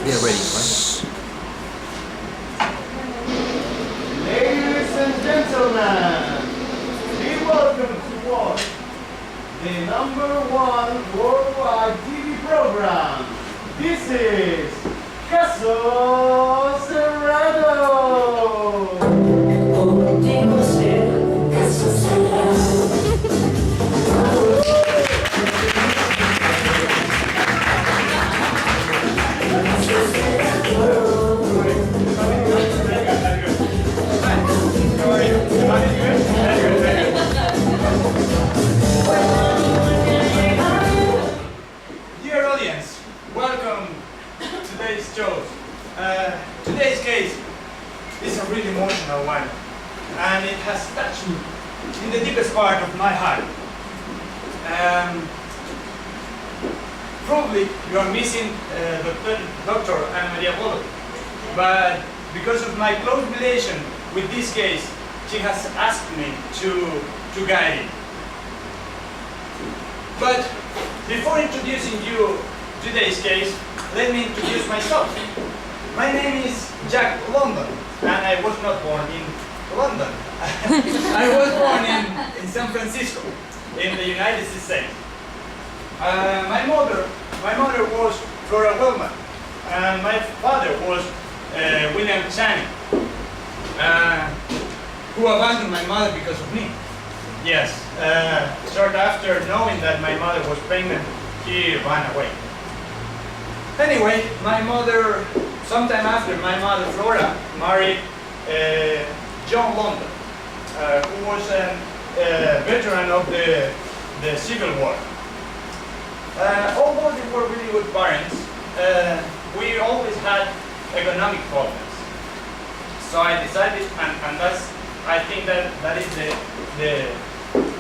They're ready, right? Ladies and gentlemen, be welcome to watch the #1 worldwide TV program. This is Caso Cerrado. Dear audience, welcome to today's show. Today's case is a really emotional one, and it has touched me in the deepest part of my heart. Probably you are missing Dr. Ana Maria Polo, but because of my close relation with this case, she has asked me to guide it. But before introducing you today's case, let me introduce myself. My name is Jack London, and I was not born in London. I was born in San Francisco, in the United States. My mother was Flora Wellman, and my father was William Channing, who abandoned my mother because of me. Yes, short after knowing that my mother was pregnant, he ran away. Anyway, my mother, sometime after, my mother Flora married John London, who was a veteran of the Civil War. Although they were really good parents, we always had economic problems. So I decided, and that's, I think that is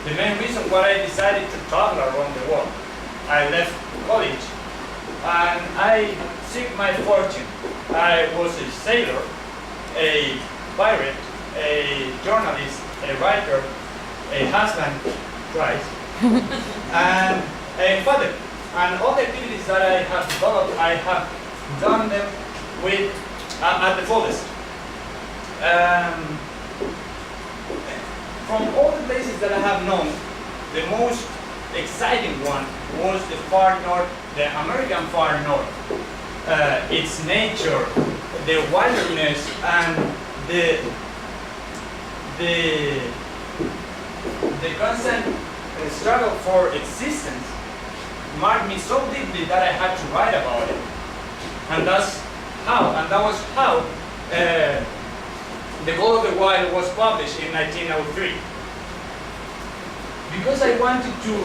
the main reason why I decided to travel around the world. I left college and I seek my fortune. I was a sailor, a pirate, a journalist, a writer, a husband, twice, and a father. And all the activities that I have developed, I have done them with at the fullest. From all the places that I have known, the most exciting one was the far north, the American far north. Its nature, the wilderness, and the constant struggle for existence marked me so deeply that I had to write about it. And that was how The Call of the Wild was published in 1903. Because I wanted to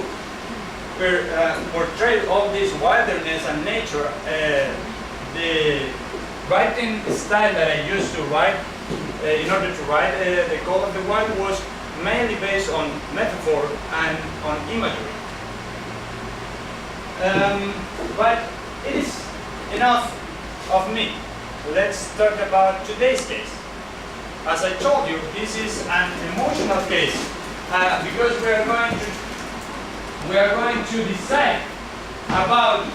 portray all this wilderness and nature, the writing style that I used to write, in order to write The Call of the Wild, was mainly based on metaphor and on imagery. But it is enough of me. Let's talk about today's case. As I told you, this is an emotional case because we are going to decide about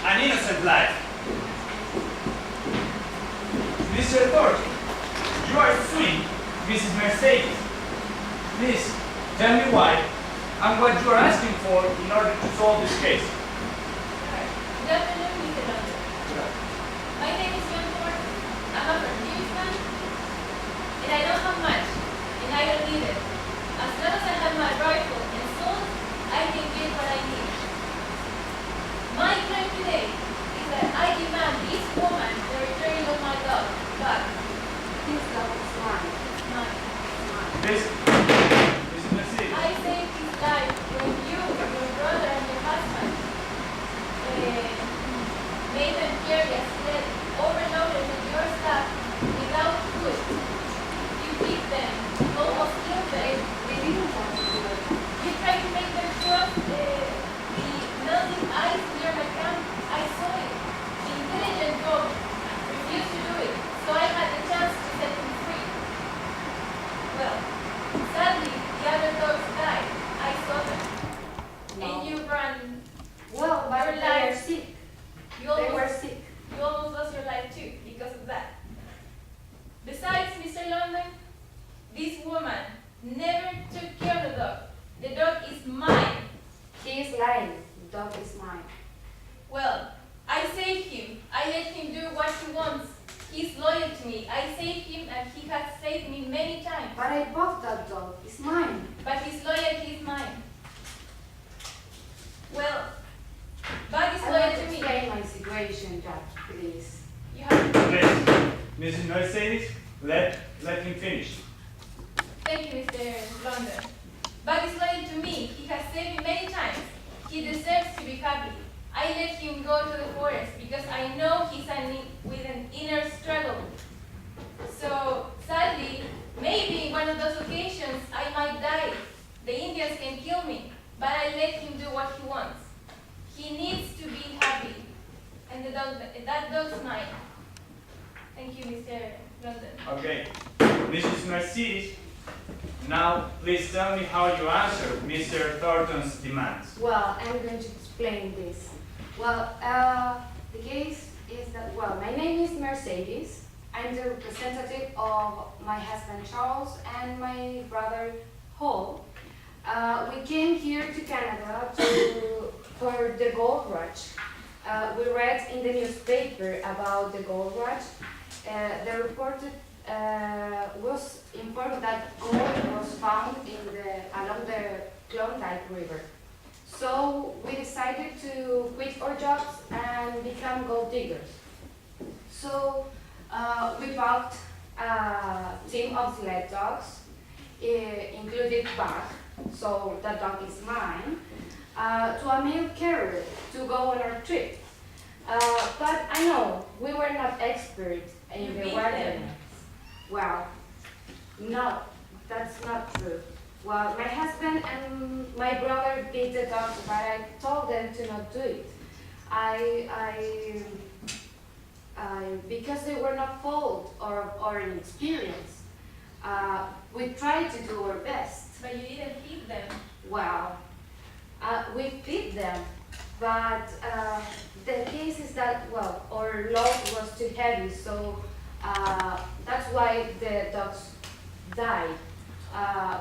an innocent life. Mr. Thorpe, you are suing Mrs. Mercedes. Please tell me why and what you are asking for in order to solve this case. Good afternoon, Mr. London. My name is John Ford. I'm a from Houston, and I don't have much, and I don't need it. As long as I have my rifle and sword, I can get what I need. My claim today is that I demand this woman the return of my dog back. This dog is mine. It's mine. Mrs. Mercedes. I saved his life when you, your brother, and your husband to me. I saved him and he has saved me many times. But I bought that dog. It's mine. But his loyalty is mine. Well, Bug is I loyal want to to me. explain my situation, Judge, please. You have Please, Mrs. Mercedes, let him finish. Thank you, Mr. London. Bug is loyal to me. He has saved me many times. He deserves to be happy. I let him go to the forest because I know he's with an inner struggle. So, sadly, maybe in one of those occasions I might die. The Indians can kill me, but I let him do what he wants. He needs to be happy, and that dog's mine. Thank you, Mr. London. Okay, Mrs. Mercedes, now please tell me how you answer Mr. Thornton's demands. Well, I'm going to explain this. Well, the case is that, well, my name is Mercedes. I'm the representative of my husband Charles and my brother Hall. We came here to Canada for the gold rush. We read in the newspaper about the gold rush. The reporter was informed that gold was found along the Klondike River. So we decided to quit our jobs and become gold diggers. So we bought a team of sled dogs, including Bug, so that dog is mine, to a mail carrier to go on our trip. But I know we were not experts in You the beat wilderness. them. Well, no, that's not true. Well, my husband and my brother beat the dogs, but I told them to not do it. Because they were not fault or inexperienced. We tried to do our best. But you didn't feed them. Well, we feed them, but the case is that, well, our load was too heavy, so that's why the dogs died.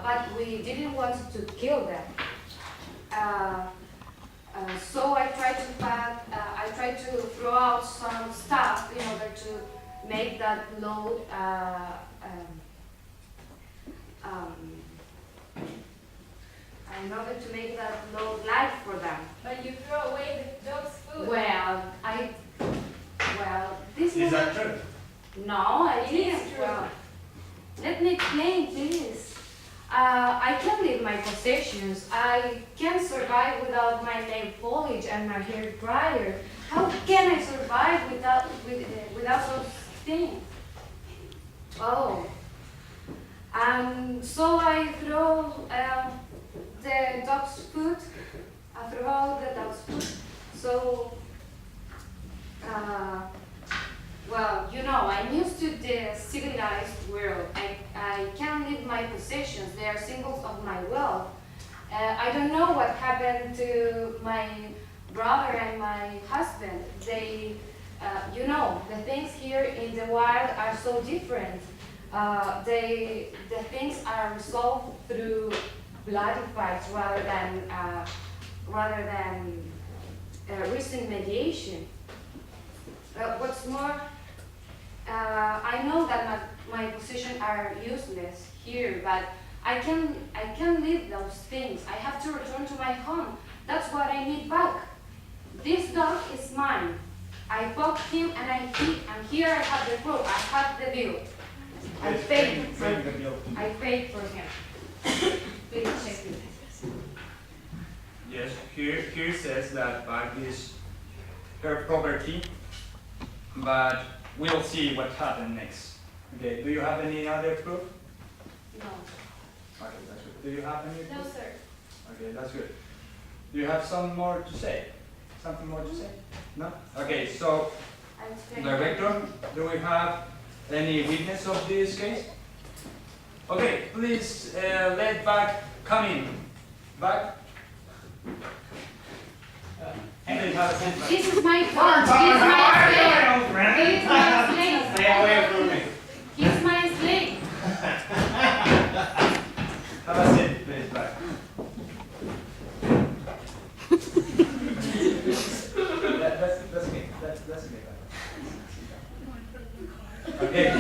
But we didn't want to kill them. So I tried to throw out some stuff in order to make that load light for them. But you throw away the dog's food. This Is that woman- true? No, I It is didn't. true. Well, let me explain, please. I can leave my possessions. I can survive without my nail polish and my hair dryer. How can I survive without those things? Oh, so I throw the dog's food. I throw out the dog's food. So. Well, you know, I'm used to the civilized world. I can't leave my possessions. They are symbols of my wealth. I don't know what happened to my brother and my husband. They, you know, the things here in the wild are so different. The things are resolved through bloody fights rather than recent mediation. What's more, I know that my possessions are useless here, but I can leave those things. I have to return to my home. That's what I need back. This dog is mine. I bought him and here I have the proof. I have the bill. I paid for Bring the bill to me. I paid for him. Please check it. Yes, here says that bag is her property, but we'll see what happens next. Okay, do you have any other proof? No. Okay, that's good. Do you have any No, proof? sir. Okay, that's good. Do you have some more to say? Something more to say? No? Okay, so I'm explaining. Director, do we have any witness of this case? Okay, please let Bag come in. Bag? Please have a seat, Bag. This is my fault. He's my slave. He's my slave. Stay away from me. He's my slave. Have a seat, please, Bag. That's okay. That's okay, Bag. Okay.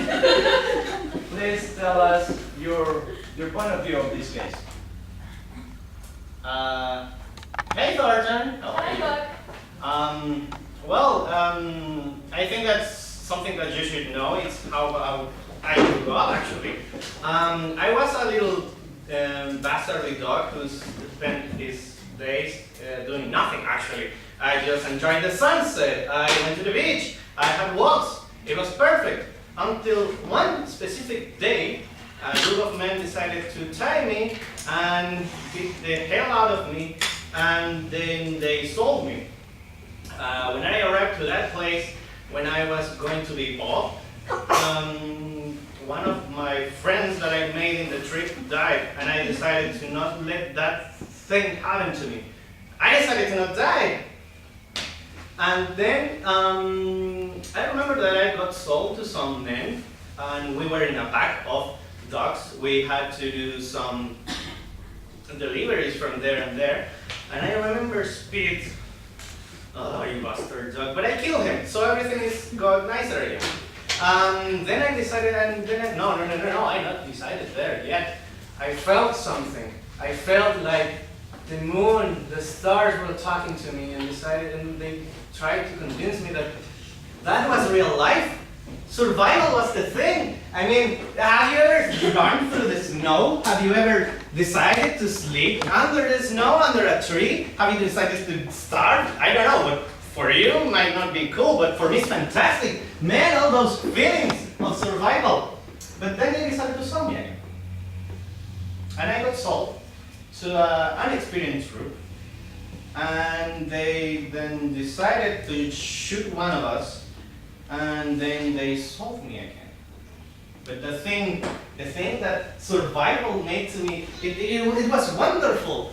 Please tell us your point of view of this case. Hey Thornton, how are Hi, you? Doc. I think that's something that you should know. It's how I grew up, actually. I was a little bastardly dog who spent his days doing nothing, actually. I just enjoyed the sunset. I went to the beach. I had walks. It was perfect. Until one specific day, a group of men decided to tie me and beat the hell out of me, and then they sold me. When I arrived to that place, when I was going to be off, one of my friends that I made in the trip died, and I decided to not let that thing happen to me. I decided to not die. And then I remember that I got sold to some men, and we were in a pack of dogs. We had to do some deliveries from there and there. And I remember Speed, oh, you bastard dog, but I killed him, so everything is got nicer again. Then I decided, no, I not decided there yet. I felt something. I felt like the moon, the stars were talking to me, and they tried to convince me that that was real life. Survival was the thing. I mean, have you ever gone through the snow? Have you ever decided to sleep under the snow, under a tree? Have you decided to starve? I don't know, but for you it might not be cool, but for me it's fantastic. Man, all those feelings of survival. But then they decided to sell me again. And I got sold to an inexperienced group. And they then decided to shoot one of us, and then they sold me again. But the thing that survival made to me, it was wonderful.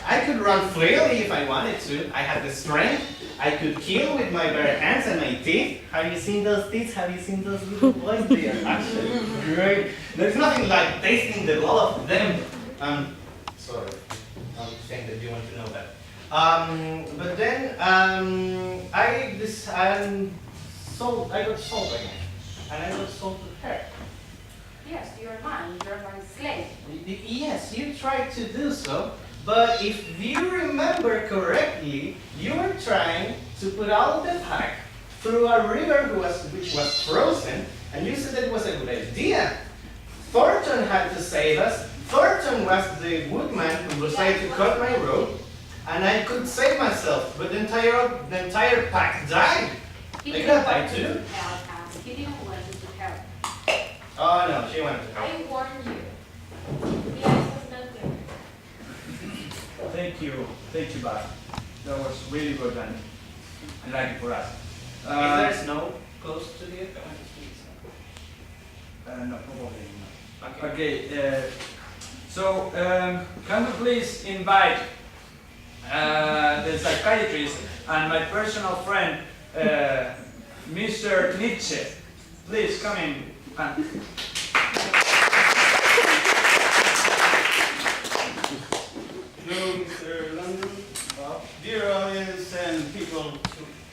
I could run freely if I wanted to. I had the strength. I could kill with my bare hands and my teeth. Have you seen those teeth? Have you seen those little boys? They are actually great. There's nothing like tasting the blood of them. Sorry, I'm saying that you want to know that. But then I got sold again, and I got sold to her. Yes, you're mine. You're my slave. Yes, you tried to do so, but if you remember correctly, you were trying to put all the pack through a river which was frozen, and you said that it was a good idea. Thornton had to save us. Thornton was the woodman who decided to cut my rope, and I could save myself, but the entire pack died. They got died too. Help us. He didn't want you to help. Oh no, she wanted to help. I warned you. The ice was not there. Thank you, Bart. That was really good and like it for us. Is there snow close to the No, probably not. Okay. Okay, so can we please invite the psychiatrist and my personal friend, Mr. Nietzsche. Please come in. Hello, Mr. London. Dear audience and people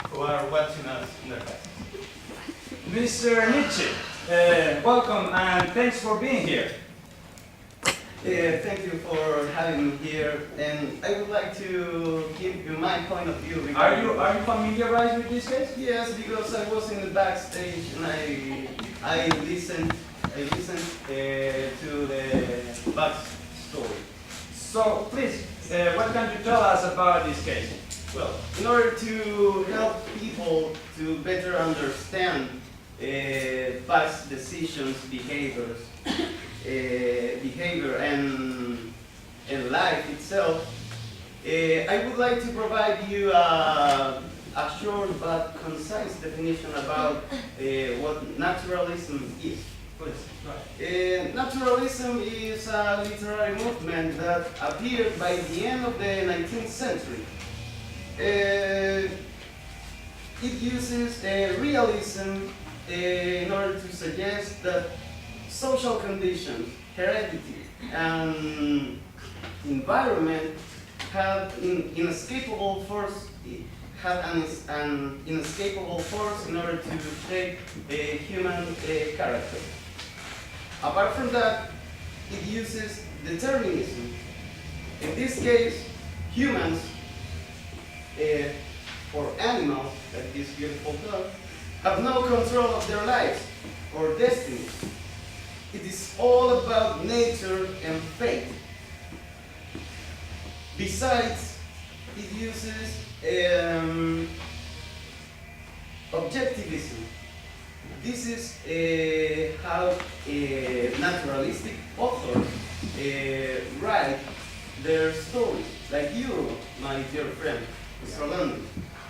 who are watching us in their house. Mr. Nietzsche, welcome and thanks for being here. Thank you for having me here, and I would like to give you my point of view. Are you familiarized with this case? Yes, because I was in the backstage and I listened to the back story. So please, what can you tell us about this case? Well, in order to help people to better understand past decisions, behavior and life itself, I would like to provide you a short but concise definition about what naturalism is. Naturalism is a literary movement that appeared by the end of the 19th century. It uses realism in order to suggest that social conditions, heredity, and environment have inescapable force have an inescapable force in order to take a human character. Apart from that, it uses determinism. In this case, humans or animals, like this beautiful dog, have no control of their lives or destiny. It is all about nature and fate. Besides, it uses objectivism. This is how naturalistic authors write their stories, like you, my dear friend, Mr. London,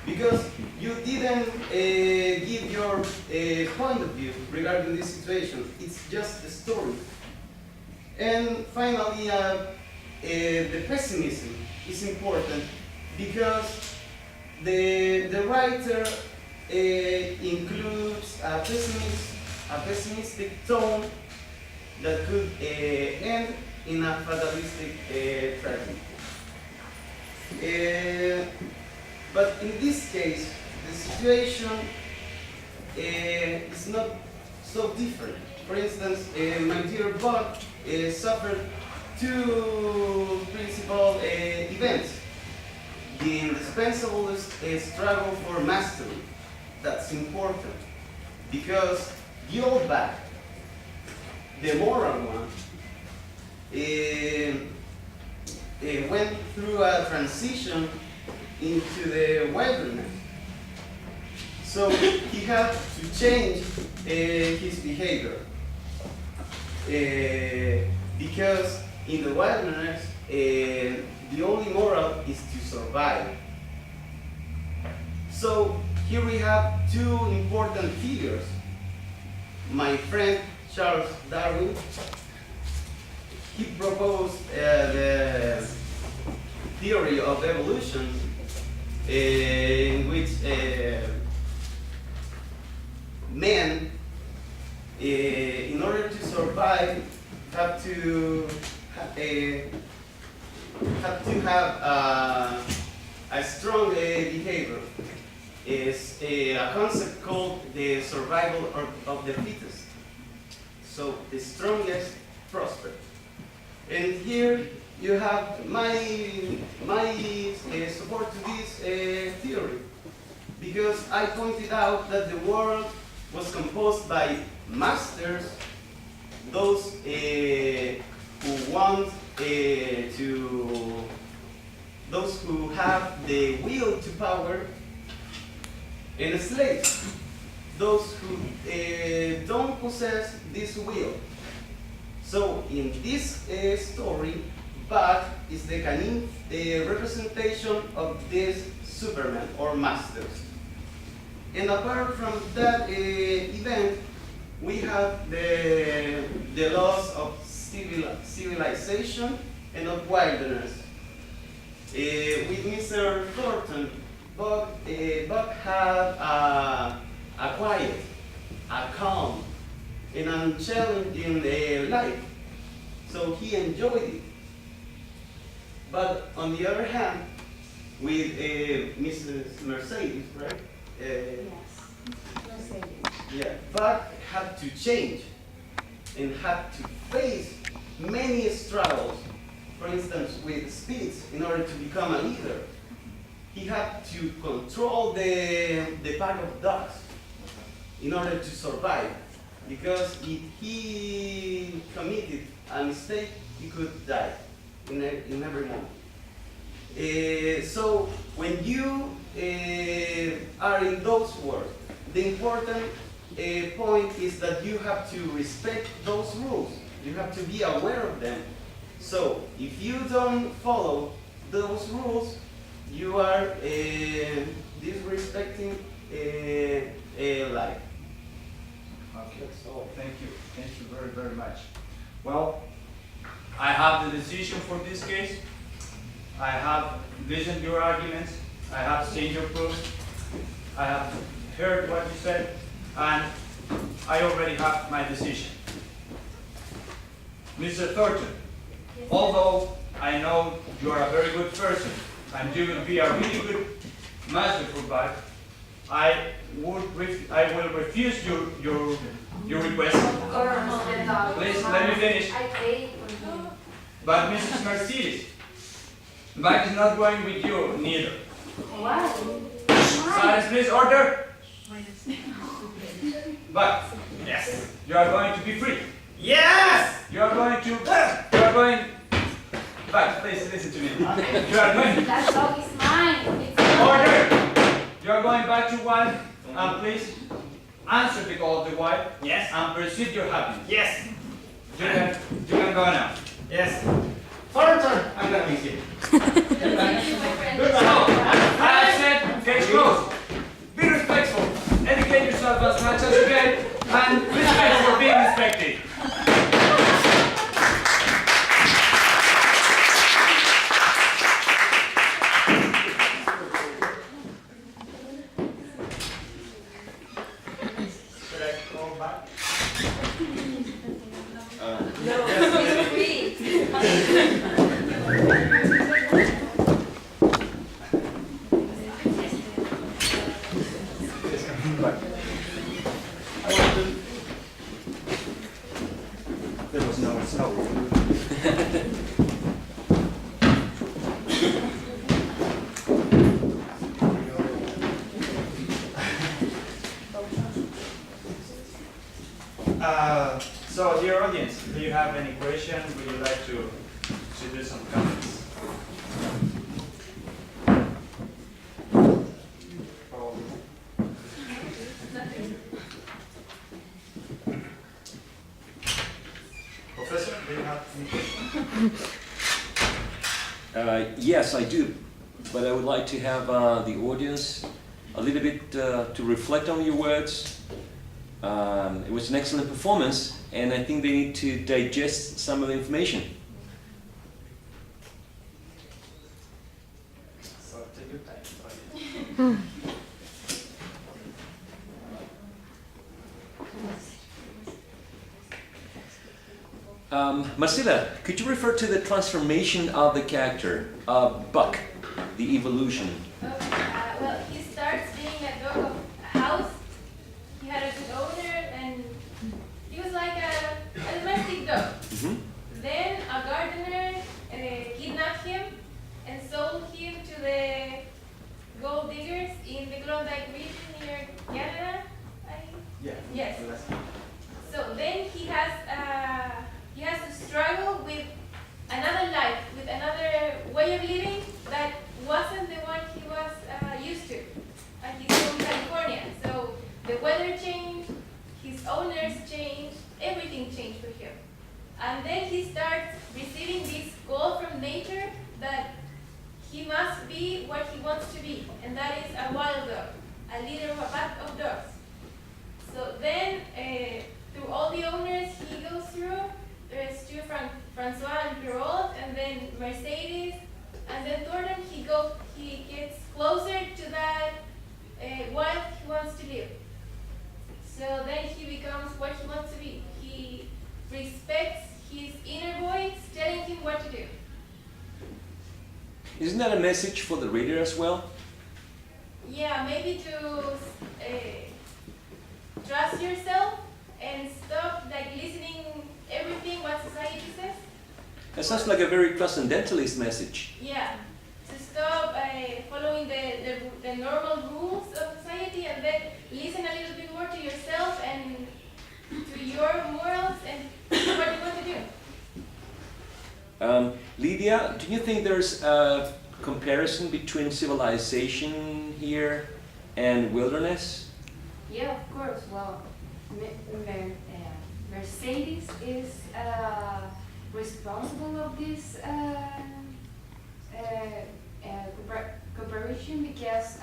because you didn't give your point of view regarding this situation. It's just a story. And finally, the pessimism is important because the writer includes a pessimistic tone that could end in a fatalistic tragedy. But in this case, the situation is not so different. For instance, my dear Buck suffered two principal events. The indispensable struggle for mastery. That's important because the old Buck, the moral one, went through a transition into the wilderness. So he had to change his behavior because in the wilderness the only moral is to survive. So here we have two important figures. My friend Charles Darwin, he proposed the theory of evolution in which men, in order to survive, have to have a strong behavior. Is a concept called the survival of the fittest. So the strongest prosper. And here you have my support to this theory, because I pointed out that the world was composed by masters, those who want those who have the will to power, and slaves, those who don't possess this will. So in this story, Buck is the canine representation of this Superman or masters. And apart from that event, we have the loss of civilization and of wilderness. With Mr. Thornton, Buck had a quiet, a calm, and unchallenging life. So he enjoyed it. But on the other hand, with Mrs. Mercedes, right? Yes, Mercedes. Yeah, Buck had to change and had to face many struggles. For instance, with Spitz, in order to become a leader. He had to control the pack of dogs in order to survive. Because if he committed a mistake, he could die in every moment. So when you are in those words, the important point is that you have to respect those rules. You have to be aware of them. So if you don't follow those rules, you are disrespecting life. Okay, so thank you very, very much. Well, I have the decision for this case. I have listened to your arguments. I have seen your proofs. I have heard what you said, and I already have my decision. Mr. Thornton, although I know you are a very good person and you will be a really good masterful bag, I will refuse your request. Of course, the dog. Please, let me finish. I paid for him. But Mrs. Mercedes, the bag is not going with you neither. Why? Silence, please, order. But yes, you are going to be free. Yes! You are going. But please listen to me. You are going. That dog is mine. It's Order! You are going back to wife, and please answer the call of the wife. Yes. And pursue your happiness. Yes. You can go now. Yes. Further, I'm gonna miss you. Thank you, my friend. So, I said, get close. Be respectful. Educate yourself as much as you can, and respect for being respected. Should I go back? There was no snow. So, dear audience, do you have any questions? Would you like to do some comments? Professor, do you have any questions? Yes, I do, but I would like to have the audience a little bit to reflect on your words. It was an excellent performance, and I think they need to digest some of the information. So, take your time. Marcela, could you refer to the transformation of the character, Buck, the evolution? Well, he starts being a dog of a house. He had a good owner, and he was like a domestic dog. Mhm. Then a gardener kidnapped him and sold him to the gold diggers in the Klondike region near Canada. Yeah. Yes. So then he has to struggle with another life, with another way of living that wasn't the one he was used to. He's from California, so the weather changed, his owners changed, everything changed for him. And then he starts receiving this call from nature that he must be what he wants to be, and that is a wild dog, a leader of a pack of dogs. So then, through all the owners he goes through, there's two Francois and Pierrot, and then Mercedes, and then Thornton. He gets closer to that wild he wants to live. So then he becomes what he wants to be. He respects his inner voice telling him what to do. Isn't that a message for the reader as well? Yeah, maybe to trust yourself and stop like listening everything what society says. That sounds like a very transcendentalist message. Yeah, to stop following the normal rules of society and then listen a little bit more to yourself and to your morals and what you want to do. Lydia, do you think there's a comparison between civilization here and wilderness? Yeah, of course. Well, Mercedes is responsible of this comparison because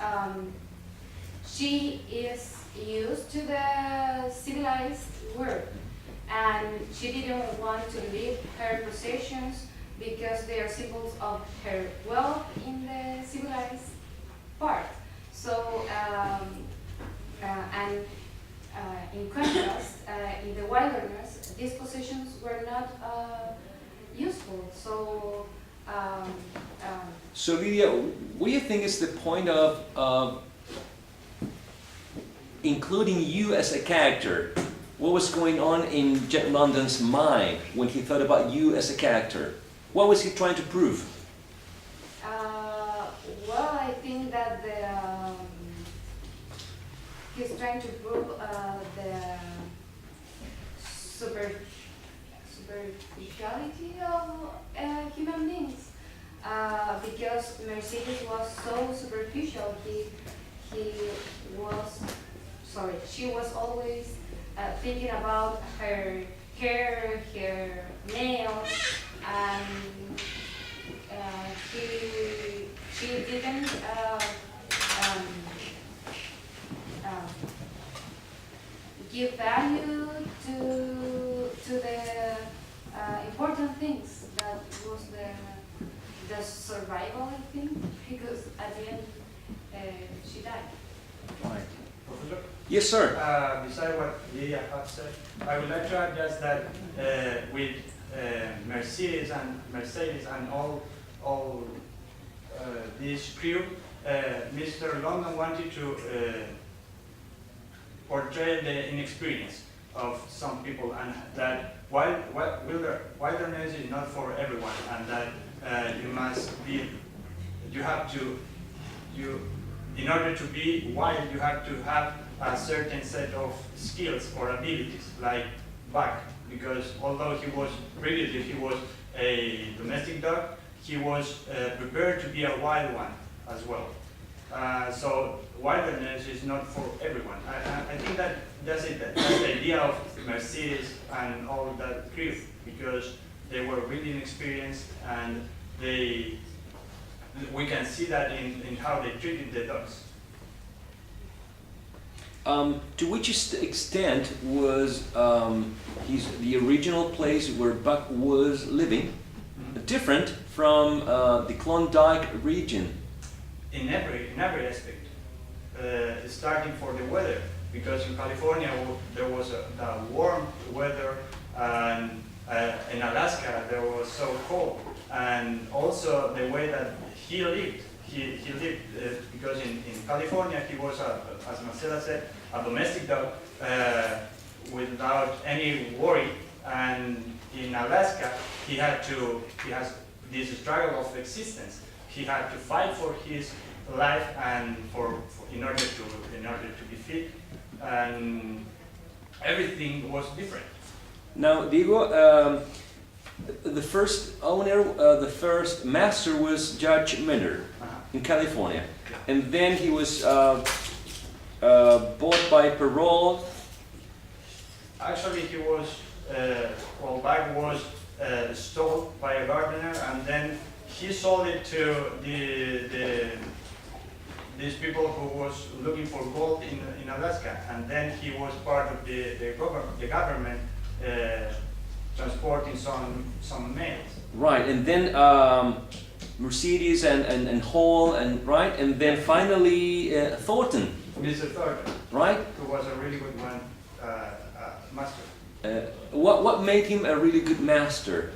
she is used to the civilized world, and she didn't want to leave her possessions because they are symbols of her wealth in the civilized part. So, in contrast, in the wilderness, these possessions were not useful. So, So Lydia, what do you think is the point of including you as a character? What was going on in Jack London's mind when he thought about you as a character? What was he trying to prove? Well, I think that he's trying to prove the superficiality of human beings. Because Mercedes was so superficial, she was always thinking about her hair, her nails, and she didn't give value to the important things. That was the survival, I think, because at the end she died. Right. Professor? Yes, sir. Besides what Lydia has said, I would like to add just that with Mercedes and all this crew, Mr. London wanted to portray the inexperience of some people, and that wilderness is not for everyone, and that in order to be wild, you have to have a certain set of skills or abilities, like Buck, because although he was a domestic dog, he was prepared to be a wild one as well. So wilderness is not for everyone. I think that's it. That's the idea of Mercedes and all that crew, because they were really inexperienced, and we can see that in how they treated the dogs. To which extent was the original place where Buck was living different from the Klondike region? In every aspect, starting for the weather, because in California there was the warm weather, and in Alaska there was so cold, and also the way that he lived. He lived because in California he was, as Marcela said, a domestic dog without any worry, and in Alaska he has this struggle of existence. He had to fight for his life and in order to be fit, and everything was different. Now, Diego, the first owner, the first master was Judge Miller in California, and then he was bought by parole. Actually, he was Buck was stole by a gardener, and then he sold it to these people who was looking for gold in Alaska, and then he was part of the government transporting some mails. Right, and then Mercedes and Hall, and right, and then finally Thornton. Mr. Thornton, right? Who was a really good one, master. What made him a really good master?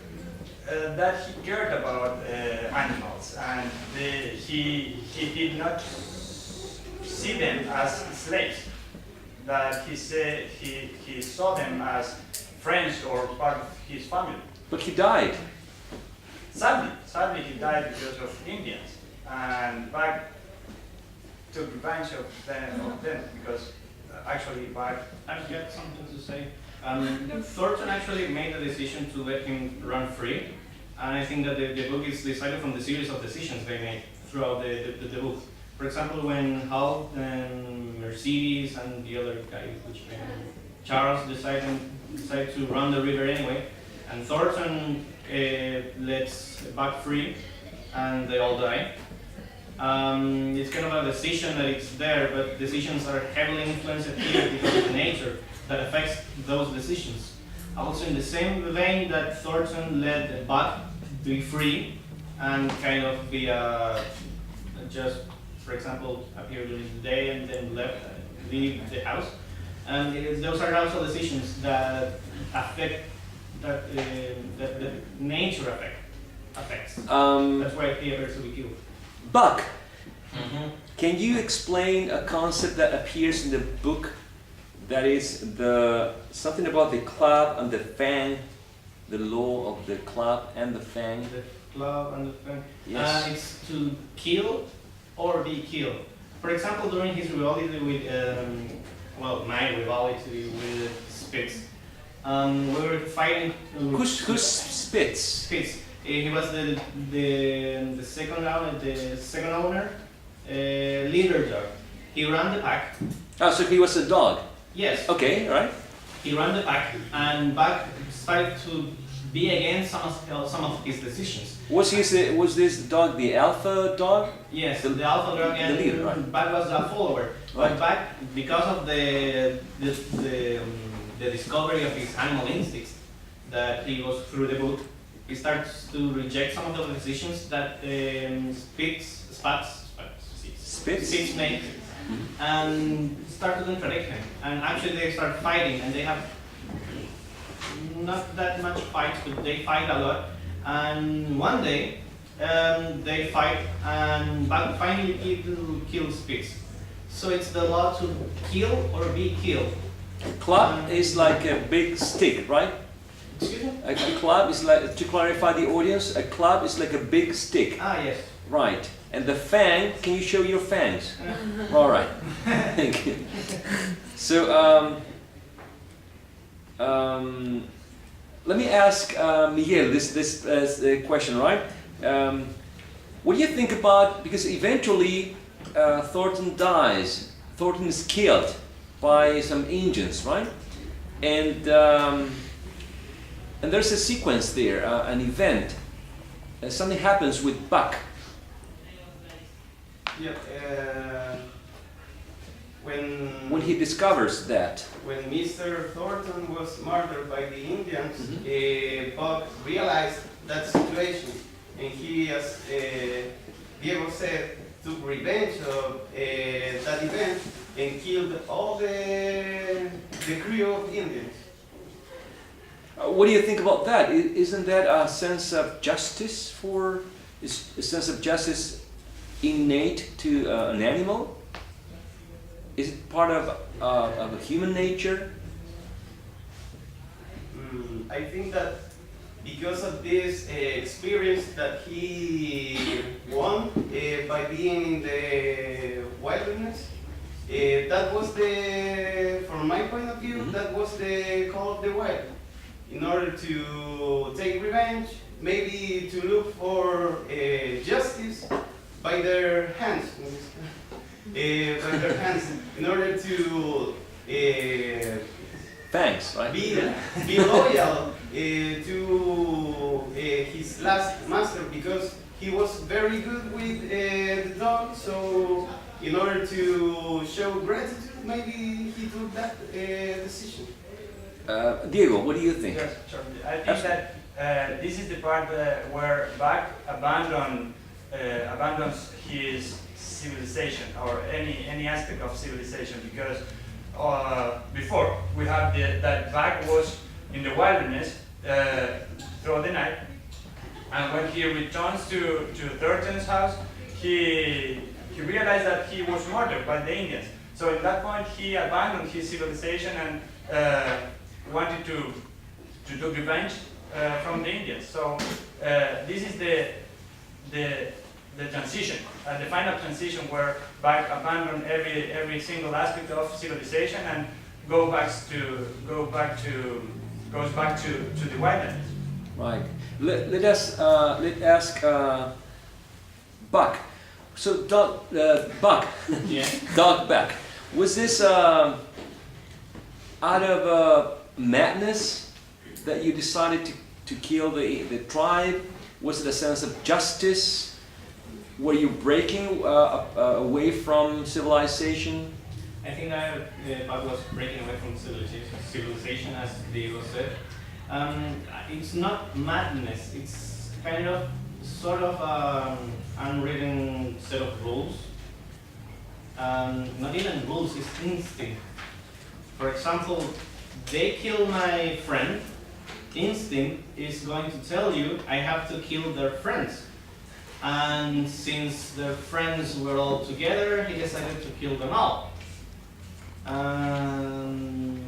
That he cared about animals, and he did not see them as slaves. That he saw them as friends or part of his family. But he died. Sadly he died because of Indians, and Buck took revenge of them because actually Buck. I've got something to say. Thornton actually made the decision to let him run free, and I think that the book is decided from the series of decisions they made throughout the book. For example, when Hal and Mercedes and the other guy, Charles, decide to run the river anyway, and Thornton lets Buck free, and they all die. It's kind of a decision that it's there, but decisions are heavily influenced here because of the nature that affects those decisions. Also, in the same vein that Thornton let Buck be free and kind of be just, for example, appear during the day and then leave the house. And those are also decisions that affect that nature effect. affects. Um, That's why he appears to be killed. Buck, can you explain a concept that appears in the book? That is the something about the club and the fang, the law of the club and the fang. The club and the fang. Yes. It's to kill or be killed. For example, during his rivalry with, my rivalry with Spitz, we were fighting. Who's Spitz? Spitz? He was the second owner, leader dog. He ran the pack. Ah, so he was a dog. Yes. Okay, right. He ran the pack, and Buck started to be against some of his decisions. Was this dog the alpha dog? Yes, the alpha dog, and the leader, right. Buck was a follower. Right. But Buck, because of the discovery of his animal instincts that he goes through the book, he starts to reject some of the decisions that Spitz made, and start to contradict him. And actually, they start fighting, and they have not that much fights, but they fight a lot. And one day, they fight, and Buck finally kills Spitz. So it's the law to kill or be killed. Club is like a big stick, right? Excuse me? A club is like, to clarify the audience, a club is like a big stick. Ah, yes. Right. And the fang, can you show your fangs? All right. Thank you. So, let me ask Miguel this question, right? What do you think about, because eventually Thornton dies. Thornton is killed by some Indians, right? And there's a sequence there, an event. Something happens with Buck. Yeah, When he discovers that. when Mr. Thornton was murdered by the Indians, Buck realized that situation, and he, as Diego said, took revenge of that event and killed all the crew of Indians. What do you think about that? Isn't that a sense of justice is a sense of justice innate to an animal? Is it part of a human nature? I think that because of this experience that he won by being in the wilderness, that was from my point of view, that was the call of the wild. In order to take revenge, maybe to look for justice by their hands. In order to Thanks, right? be loyal to his last master, because he was very good with the dog. So in order to show gratitude, maybe he took that decision. Diego, what do you think? Yes, sure. I think that this is the part where Buck abandons his civilization, or any aspect of civilization, because before we have that Buck was in the wilderness throughout the night, and when he returns to Thornton's house, he realized that he was murdered by the Indians. So at that point he abandoned his civilization and wanted to do revenge from the Indians. So this is the transition, the final transition, where Buck abandoned every single aspect of civilization and goes back to the wilderness. Right. Let ask Buck. So Buck, Yeah. Dog Buck, was this out of madness that you decided to kill the tribe? Was it a sense of justice? Were you breaking away from civilization? I think that Buck was breaking away from civilization, as Diego said. It's not madness, it's kind of sort of unwritten set of rules. Not even rules, it's instinct. For example, they kill my friend. instinct is going to tell you, I have to kill their friends. And since their friends were all together, he decided to kill them all. And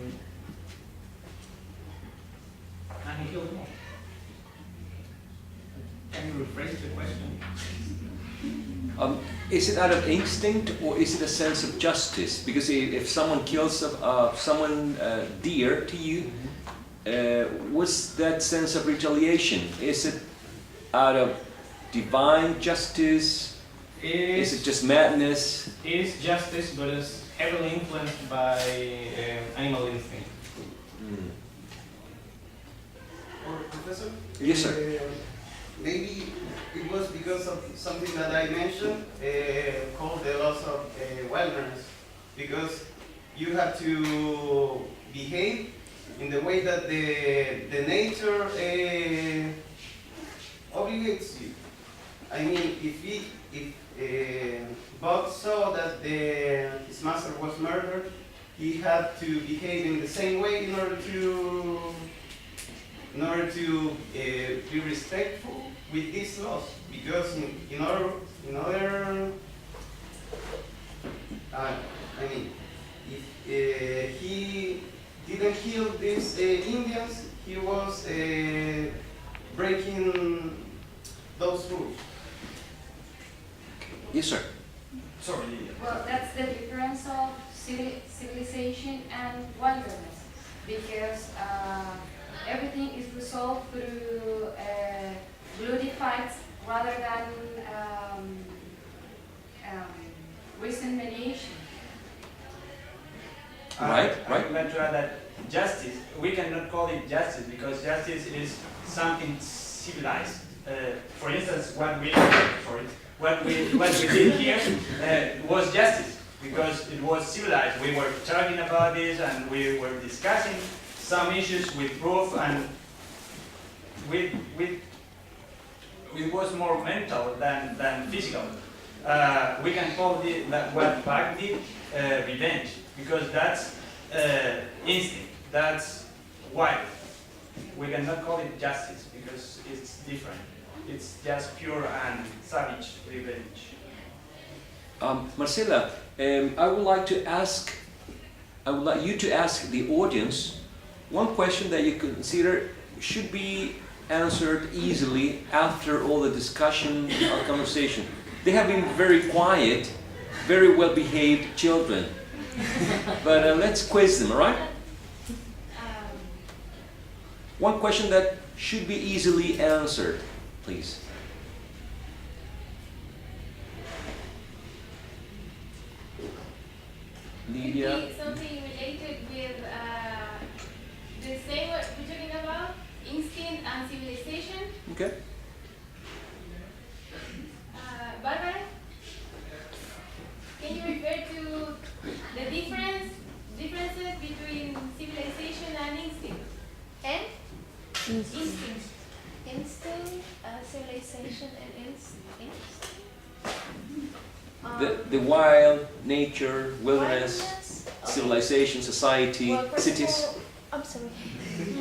he killed them all. Can you rephrase the question? Is it out of instinct or is it a sense of justice? Because if someone kills someone dear to you, what's that sense of retaliation? Is it out of divine justice? Is it just madness? It is justice, but it's heavily influenced by animal instinct. Or Professor? Yes, sir. Maybe it was because of something that I mentioned called the loss of wilderness. Because you have to behave in the way that the nature obligates you. I mean, if Bob saw that his master was murdered, he had to behave in the same way in order to be respectful with these laws. Because in other, I mean, if he didn't kill these Indians, he was breaking those rules. Yes, sir. Sorry. Well, that's the difference of civilization and wilderness, because everything is resolved through bloody fights rather than recent mediation. Right. I'm going to add that justice, we cannot call it justice because justice is something civilized. For instance, what we did here was justice because it was civilized. We were talking about this and we were discussing some issues with proof, and it was more mental than physical. We can call what Bach did revenge, because that's instinct, that's wild. We cannot call it justice because it's different. It's just pure and savage revenge. Marcela, I would like you to ask the audience one question that you consider should be answered easily after all the discussion or conversation. They have been very quiet, very well-behaved children. But let's quiz them, all right? One question that should be easily answered, please. Lydia. Could be something related with the same what we're talking about, instinct and civilization. Okay. Barbara, can you refer to the differences between civilization and instinct? And Instinct. instinct, civilization, and instinct. The wild, nature, wilderness, Wilderness, civilization, society, well, first of cities. all, I'm sorry.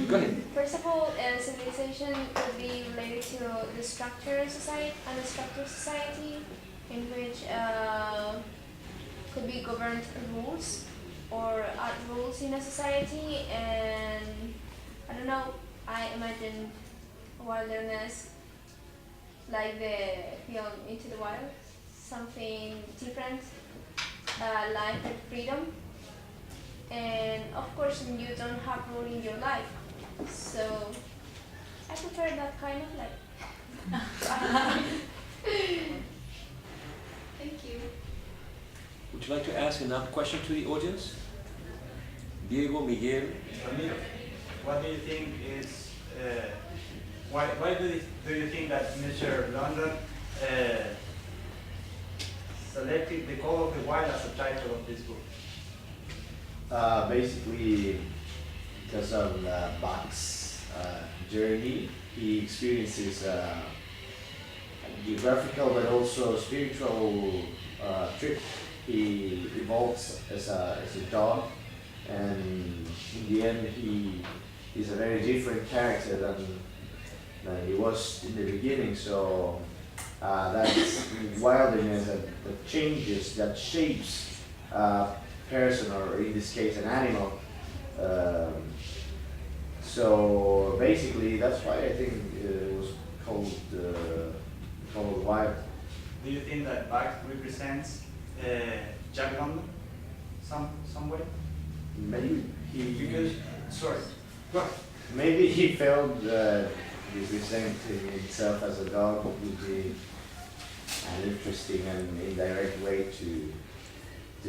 Go ahead. First of all, civilization could be related to the structured society, unstructured society, in which could be governed rules or art rules in a society, and I don't know. I imagine wilderness like the film Into the Wild, something different, life and freedom, and of course you don't have rule in your life, so I prefer that kind of life. Thank you. Would you like to ask another question to the audience? Diego, Miguel. Ramiro, what do you think is, why do you think that Mr. London selected The Call of the Wild as the title of this book? Basically, because of Bach's journey, he experiences geographical but also spiritual trip. He evolves as a dog, and in the end he he's a very different character than he was in the beginning. So that's wilderness that changes, that shapes a person, or in this case an animal. So basically that's why I think it was called Wild. Do you think that Bach represents Jack London some way? Maybe Because, sorry, go ahead. maybe he felt representing himself as a dog would be an interesting and indirect way to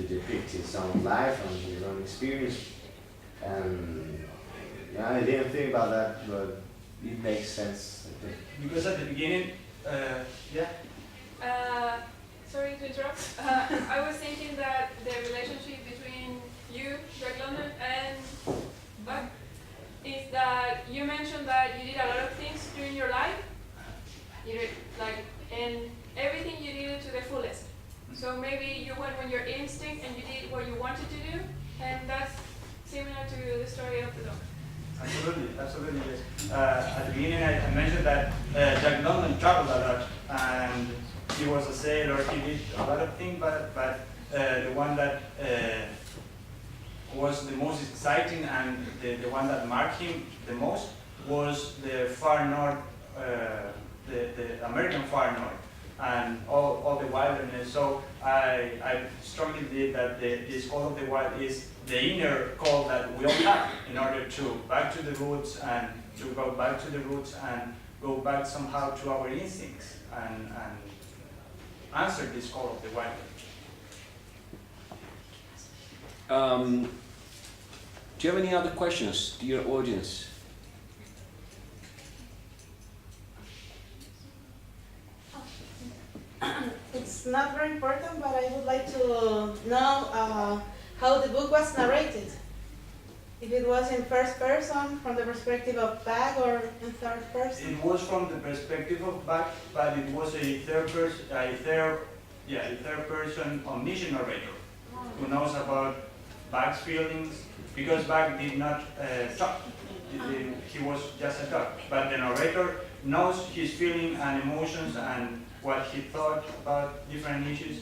depict his own life and his own experience. And yeah, I didn't think about that, but it makes sense, I think. Because at the beginning, yeah. Sorry to interrupt. I was thinking that the relationship between you, Jack London, and Buck is that you mentioned that you did a lot of things during your life. You did, and everything you did it to the fullest. So maybe you went with your instinct and you did what you wanted to do, and that's similar to the story of the dog. Absolutely, yes. At the beginning, I mentioned that Jack London traveled a lot, and he was a sailor. He did a lot of things, but the one that was the most exciting and the one that marked him the most was the far north, the American far north, and all the wilderness. So I strongly believe that this Call of the Wild is the inner call that we all have in order to back to the roots and to go back to the roots and go back somehow to our instincts and answer this call of the wild. Do you have any other questions, dear audience? It's not very important, but I would like to know how the book was narrated. If it was in first person, from the perspective of Bach, or in third person? It was from the perspective of Bach, but it was a third person omniscient narrator who knows about Bach's feelings, because Bach did not talk. He was just a dog. But the narrator knows his feelings and emotions and what he thought about different issues,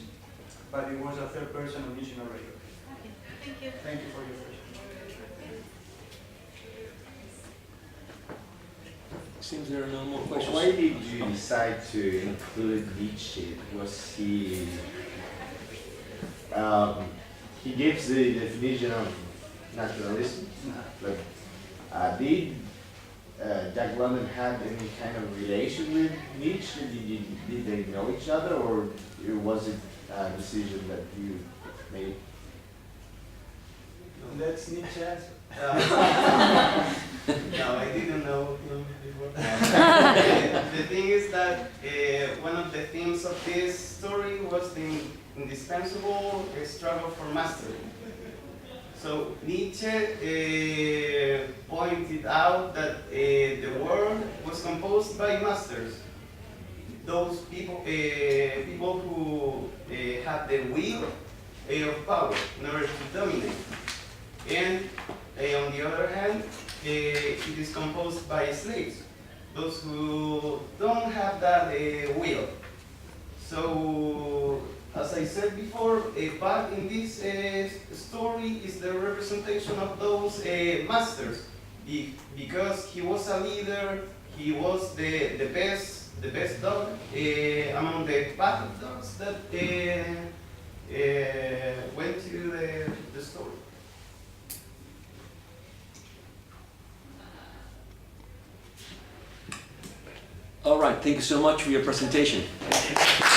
but it was a third person omniscient narrator. Okay, thank you. Thank you for your question. Seems there are no more questions. Why did you decide to include Nietzsche? Was he gives the definition of naturalism. Like, did Jack London have any kind of relation with Nietzsche? Did they know each other, or was it a decision that you made? Let's Nietzsche answer. No, I didn't know him before. The thing is that one of the themes of this story was the indispensable struggle for mastery. So Nietzsche pointed out that the world was composed by masters. Those people, people who had the will of power in order to dominate. And on the other hand, it is composed by slaves, those who don't have that will. So, as I said before, Bach in this story is the representation of those masters, because he was a leader. He was the best dog among the pack of dogs that went to the story. All right, thank you so much for your presentation. Thank you.